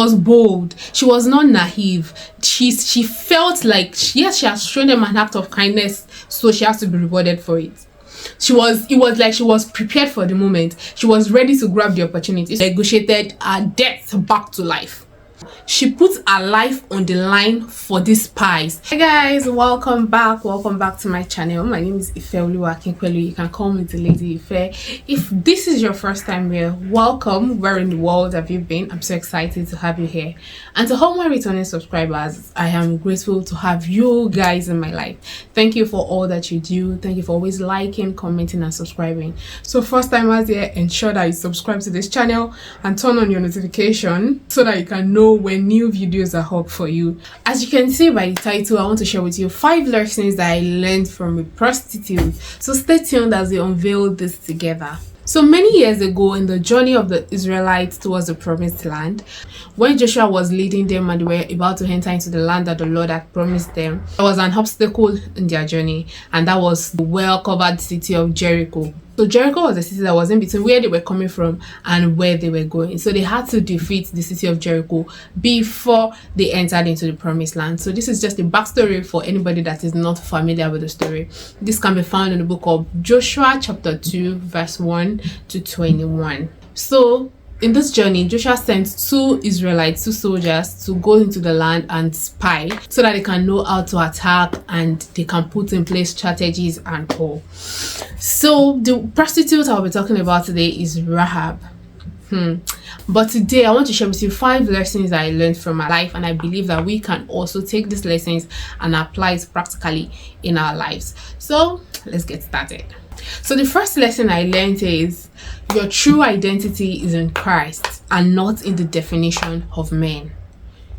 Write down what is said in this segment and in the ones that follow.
Was bold. She was not naive. She felt like yes, she has shown them an act of kindness, so she has to be rewarded for it. It was like she was prepared for the moment. She was ready to grab the opportunity. She negotiated her death back to life. She put her life on the line for these spies. Hey guys, welcome back to my channel. My name is Ifeoluwa Akinpelu. You can call me the Lady Ife. If this is your first time here, welcome. Where in the world have you been? I'm so excited to have you here. And to all my returning subscribers, I am grateful to have you guys in my life. Thank you for all that you do. Thank you for always liking, commenting, and subscribing. So first timers here, ensure that you subscribe to this channel and turn on your notification so that you can know when new videos are up for you. As you can see by the title, I want to share with you 5 lessons that I learned from a prostitute. So stay tuned as we unveil this together. So many years ago, in the journey of the Israelites towards the promised land, when Joshua was leading them and they were about to enter into the land that the Lord had promised them, there was an obstacle in their journey, and that was the well-covered city of Jericho. So Jericho was a city that was in between where they were coming from and where they were going. So they had to defeat the city of Jericho before they entered into the promised land. So this is just a backstory for anybody that is not familiar with the story. This can be found in the book of Joshua chapter 2 verse 1 to 21. So in this journey, Joshua sent 2 soldiers to go into the land and spy so that they can know how to attack and they can put in place strategies and all. So the prostitute I'll be talking about today is Rahab. But today I want to share with you 5 lessons I learned from my life, and I believe that we can also take these lessons and apply it practically in our lives. So let's get started. So the first lesson I learned is your true identity is in Christ and not in the definition of men.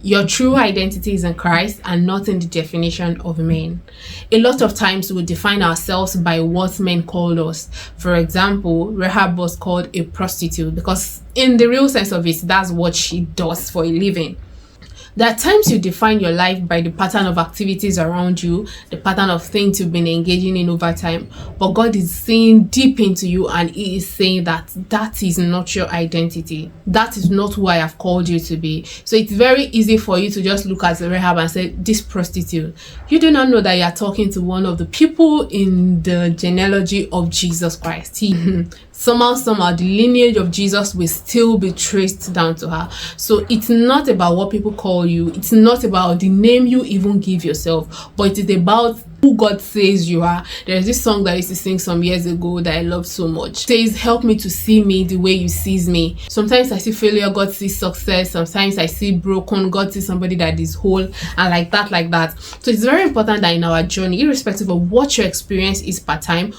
Your true identity is in Christ and not in the definition of men. A lot of times we define ourselves by what men called us. For example, Rahab was called a prostitute because in the real sense of it, that's what she does for a living. There are times you define your life by the pattern of activities around you, the pattern of things you've been engaging in over time. But God is seeing deep into you and He is saying that that is not your identity. That is not who I have called you to be. So it's very easy for you to just look at Rahab and say, this prostitute. You do not know that you are talking to one of the people in the genealogy of Jesus Christ. Somehow, the lineage of Jesus will still be traced down to her. So it's not about what people call you. It's not about the name you even give yourself, but it is about who God says you are. There's this song that I used to sing some years ago that I love so much. It says, help me to see me the way you sees me. Sometimes I see failure, God sees success. Sometimes I see broken, God sees somebody that is whole, and like that. So it's very important that in our journey, irrespective of what your experience is part time,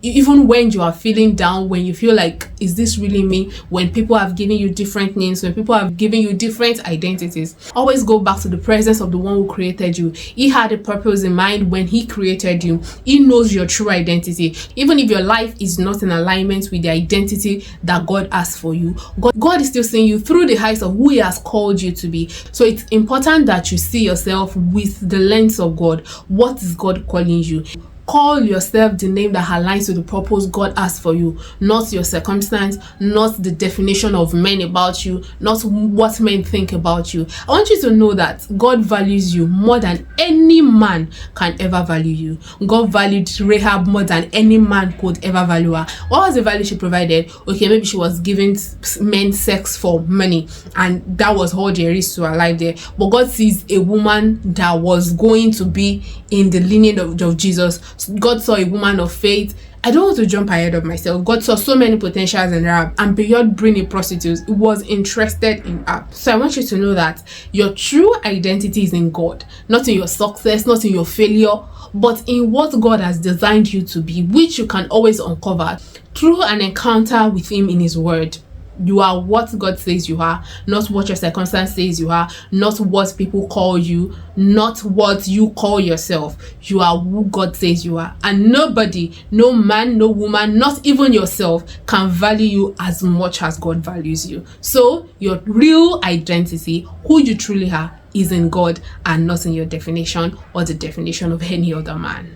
even when you are feeling down, when you feel like, is this really me? When people have given you different names, when people have given you different identities, always go back to the presence of the one who created you. He had a purpose in mind when He created you. He knows your true identity. Even if your life is not in alignment with the identity that God has for you, God is still seeing you through the eyes of who He has called you to be. So it's important that you see yourself with the lens of God. What is God calling you? Call yourself the name that aligns with the purpose God has for you, not your circumstance, not the definition of men about you, not what men think about you. I want you to know that God values you more than any man can ever value you. God valued Rahab more than any man could ever value her. What was the value she provided? Okay, maybe she was giving men sex for money, and that was all there is to her life there. But God sees a woman that was going to be in the lineage of Jesus. God saw a woman of faith. I don't want to jump ahead of myself. God saw so many potentials in Rahab, and beyond being a prostitute, He was interested in her. So I want you to know that your true identity is in God, not in your success, not in your failure, but in what God has designed you to be, which you can always uncover through an encounter with Him in His Word. You are what God says you are, not what your circumstance says you are, not what people call you, not what you call yourself. You are who God says you are. And nobody, no man, no woman, not even yourself, can value you as much as God values you. So your real identity, who you truly are, is in God and not in your definition or the definition of any other man.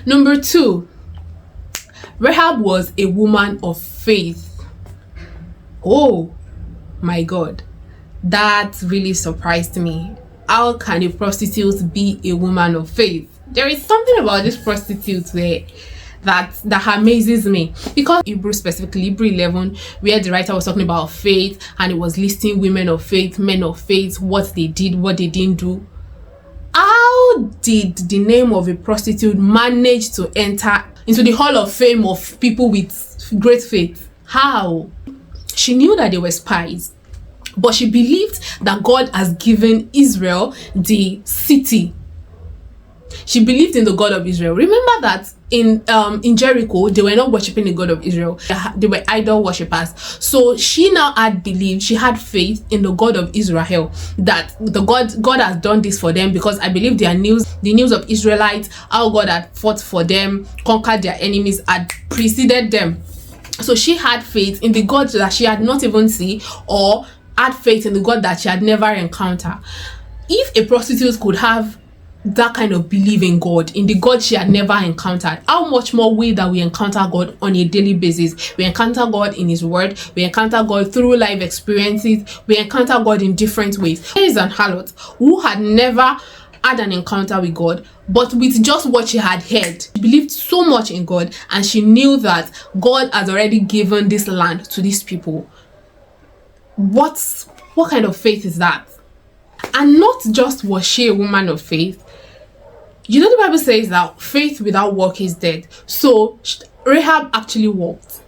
Number 2, Rahab was a woman of faith. Oh my God. That really surprised me. How can a prostitute be a woman of faith? There is something about this prostitute there that amazes me, because Hebrew, specifically Hebrew 11, where the writer was talking about faith, and it was listing women of faith, men of faith, what they did, what they didn't do. How did the name of a prostitute manage to enter into the hall of fame of people with great faith? How? She knew that they were spies, but she believed that God has given Israel the city. She believed in the God of Israel. Remember that in Jericho, they were not worshiping the God of Israel. They were idol worshippers. So she now had believed, she had faith in the God of Israel, that the God has done this for them, because I believe the news of Israelites, how God had fought for them, conquered their enemies, had preceded them. So she had faith in the God that she had not even seen, or had faith in the God that she had never encountered. If a prostitute could have that kind of belief in God, in the God she had never encountered, how much more way that we encounter God on a daily basis? We encounter God in His Word, we encounter God through life experiences, we encounter God in different ways. There is an harlot who had never had an encounter with God, but with just what she had heard, she believed so much in God, and she knew that God has already given this land to these people. What kind of faith is that? And not just was she a woman of faith. You know, the Bible says that faith without work is dead. So Rahab actually worked.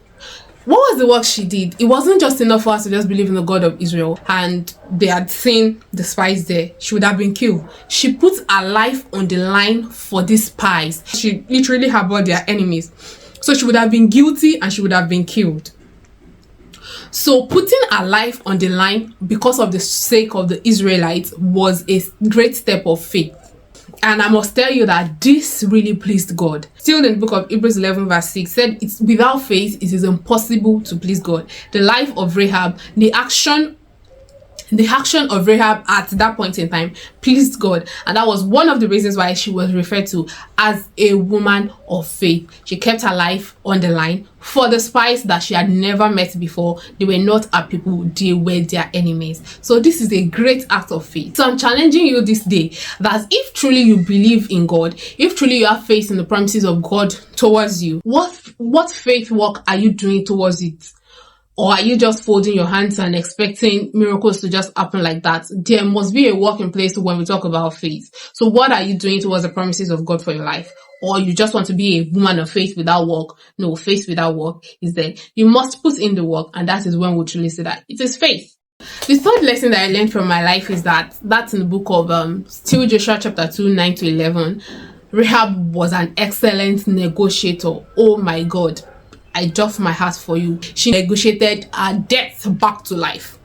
What was the work she did? It wasn't just enough for us to just believe in the God of Israel and they had seen the spies there. She would have been killed. She put her life on the line for these spies. She literally harbored their enemies. So she would have been guilty and she would have been killed. So putting her life on the line because of the sake of the Israelites was a great step of faith. And I must tell you that this really pleased God. Still in the book of Hebrews 11 verse 6 said, it's without faith it is impossible to please God. The life of Rahab, the action of Rahab at that point in time pleased God, and that was one of the reasons why she was referred to as a woman of faith. She kept her life on the line for the spies that she had never met before. They were not her people, they were their enemies. So this is a great act of faith. So I'm challenging you this day that if truly you believe in God, if truly you have faith in the promises of God towards you, what faith work are you doing towards it? Or are you just folding your hands and expecting miracles to just happen like that? There must be a working place when we talk about faith. So what are you doing towards the promises of God for your life? Or you just want to be a woman of faith without work? No, faith without work is there. You must put in the work, and that is when we truly say that it is faith. The third lesson that I learned from my life is that's in the book of still Joshua chapter 2, 9 to 11. Rahab was an excellent negotiator. Oh my God. I doff my heart for you. She negotiated her death back to life.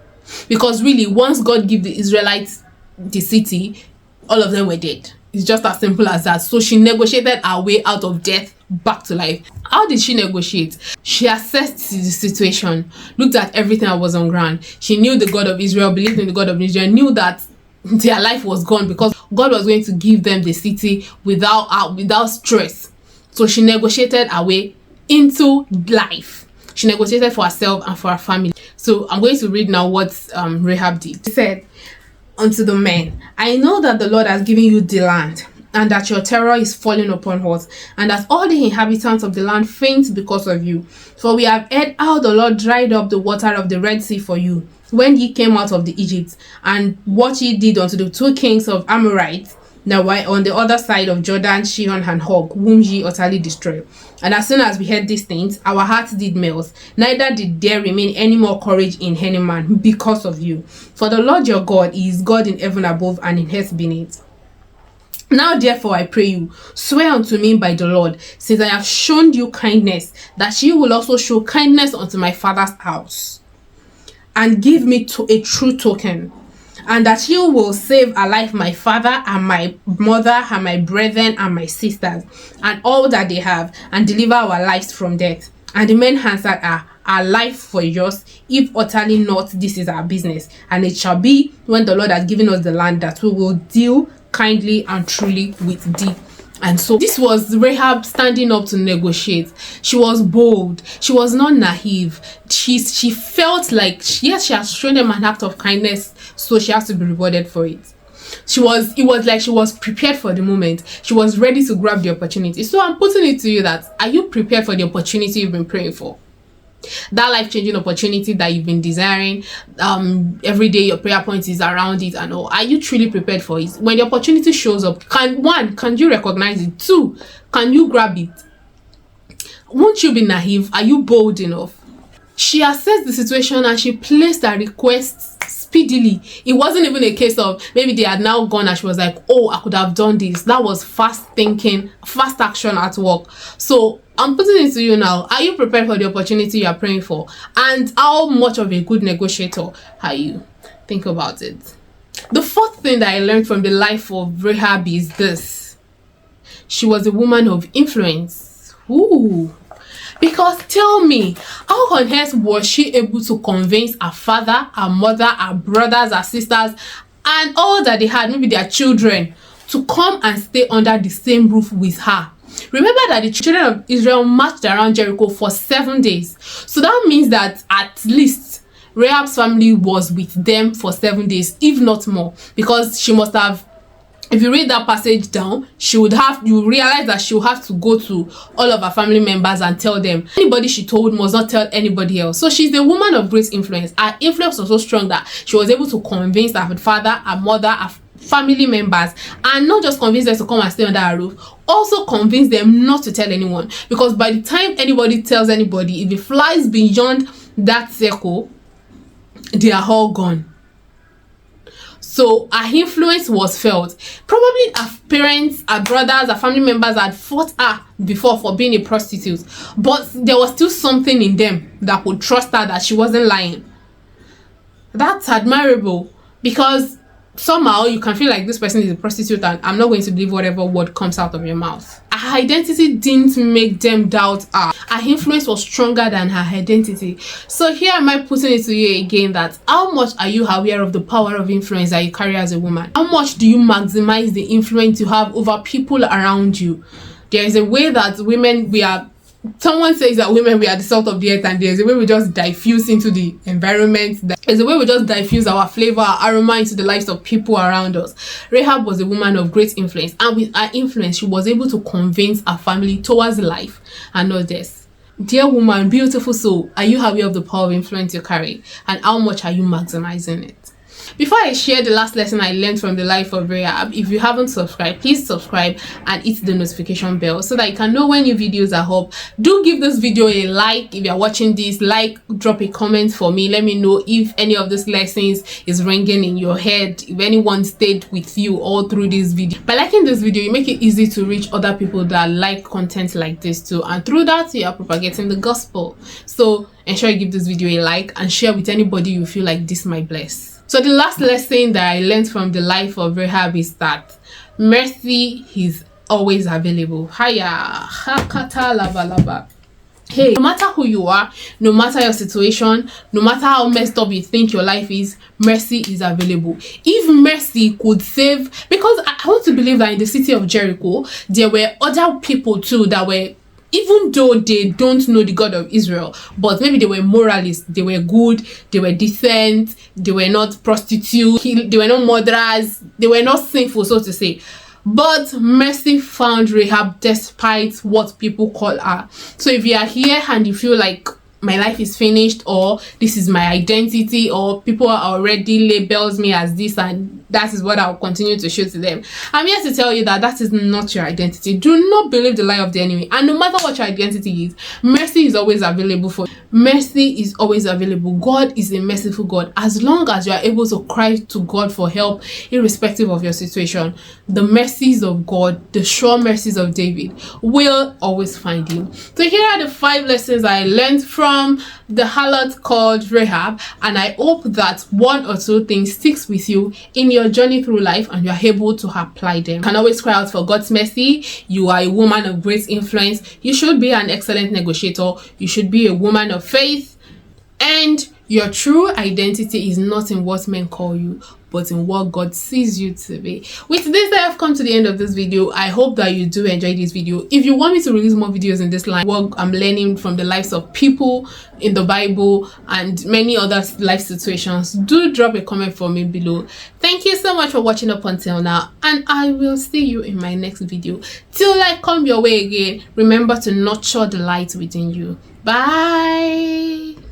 Because really, once God gave the Israelites the city, all of them were dead. It's just as simple as that. So she negotiated her way out of death back to life. How did she negotiate? She assessed the situation, looked at everything that was on ground. She knew the God of Israel, believed in the God of Israel, knew that their life was gone because God was going to give them the city without stress. So she negotiated her way into life. She negotiated for herself and for her family. So I'm going to read now what Rahab did. She said unto the men, I know that the Lord has given you the land, and that your terror is falling upon us, and that all the inhabitants of the land faint because of you. For we have heard how the Lord dried up the water of the Red Sea for you, when ye came out of the Egypt, and what ye did unto the two kings of Amorites, now on the other side of Jordan, Sihon and Og, whom ye utterly destroyed. And as soon as we heard these things, our hearts did melt, neither did there remain any more courage in any man because of you. For the Lord your God is God in heaven above and in earth beneath. Now therefore I pray you, swear unto me by the Lord, since I have shown you kindness, that ye will also show kindness unto my father's house, and give me a true token, and that you will save alive my father and my mother and my brethren and my sisters and all that they have, and deliver our lives from death. And the men answered her, our life for yours, if utterly not, this is our business. And it shall be, when the Lord has given us the land, that we will deal kindly and truly with thee And so this was Rahab standing up to negotiate. She was bold. She was not naive. She felt like, yes, she has shown them an act of kindness, so she has to be rewarded for it. It was like she was prepared for the moment. She was ready to grab the opportunity. So I'm putting it to you that, are you prepared for the opportunity you've been praying for? That life-changing opportunity that you've been desiring, every day your prayer point is around it and all. Are you truly prepared for it? When the opportunity shows up, can you recognize it? 2, can you grab it? Won't you be naive? Are you bold enough? She assessed the situation and she placed her request speedily. It wasn't even a case of maybe they had now gone and she was like, oh, I could have done this. That was fast thinking, fast action at work. So I'm putting it to you now. Are you prepared for the opportunity you are praying for? And how much of a good negotiator are you? Think about it. The 4th thing that I learned from the life of Rahab is this. She was a woman of influence. Ooh. Because tell me, how on earth was she able to convince her father, her mother, her brothers, her sisters, and all that they had, maybe their children, to come and stay under the same roof with her? Remember that the children of Israel marched around Jericho for 7 days. So that means that at least Rahab's family was with them for 7 days, if not more, because she must have, if you read that passage down, you realize that she will have to go to all of her family members and tell them. Anybody she told must not tell anybody else. So she's a woman of great influence. Her influence was so strong that she was able to convince her father, her mother, her family members, and not just convince them to come and stay under her roof, also convince them not to tell anyone. Because by the time anybody tells anybody, if it flies beyond that circle, they are all gone. So her influence was felt. Probably her parents, her brothers, her family members had fought her before for being a prostitute, but there was still something in them that would trust her that she wasn't lying. That's admirable, because somehow you can feel like this person is a prostitute and I'm not going to believe whatever word comes out of your mouth. Her identity didn't make them doubt her. Her influence was stronger than her identity. So here am I putting it to you again, that how much are you aware of the power of influence that you carry as a woman? How much do you maximize the influence you have over people around you? There is a way that women, someone says that women, we are the salt of the earth, and there's a way we just diffuse into the environment. There's a way we just diffuse our flavor, our aroma into the lives of people around us. Rahab was a woman of great influence, and with her influence, she was able to convince her family towards life and not death. Dear woman, beautiful soul, are you aware of the power of influence you carry, and how much are you maximizing it? Before I share the last lesson I learned from the life of Rahab, if you haven't subscribed, please subscribe and hit the notification bell so that you can know when new videos are up. Do give this video a like if you're watching this. Drop a comment for me. Let me know if any of these lessons is ringing in your head, if anyone stayed with you all through this video. By liking this video, you make it easy to reach other people that like content like this too, and through that you are propagating the gospel. So ensure you give this video a like and share with anybody you feel like this might bless. So the last lesson that I learned from the life of Rahab is that mercy is always available. Hiya, hakata lava lava. Hey, no matter who you are, no matter your situation, no matter how messed up you think your life is, mercy is available. If mercy could save, because I want to believe that in the city of Jericho, there were other people too that were, even though they don't know the God of Israel, but maybe they were moralists, they were good, they were decent, they were not prostitutes, they were not murderers, they were not sinful, so to say. But mercy found Rahab despite what people call her. So if you are here and you feel like my life is finished, or this is my identity, or people already labels me as this and that is what I'll continue to show to them, I'm here to tell you that that is not your identity. Do not believe the lie of the enemy. And no matter what your identity is, mercy is always available for you. Mercy is always available. God is a merciful God. As long as you are able to cry to God for help, irrespective of your situation, the mercies of God, the sure mercies of David, will always find you. So here are the 5 lessons I learned from the harlot called Rahab, and I hope that 1 or 2 things sticks with you in your journey through life and you are able to apply them. You can always cry out for God's mercy. You are a woman of great influence. You should be an excellent negotiator. You should be a woman of faith, and your true identity is not in what men call you, but in what God sees you to be. With this, I have come to the end of this video. I hope that you do enjoy this video. If you want me to release more videos in this line, what I'm learning from the lives of people in the Bible and many other life situations, do drop a comment for me below. Thank you so much for watching up until now, and I will see you in my next video. Till I come your way again, remember to nurture the light within you. Bye.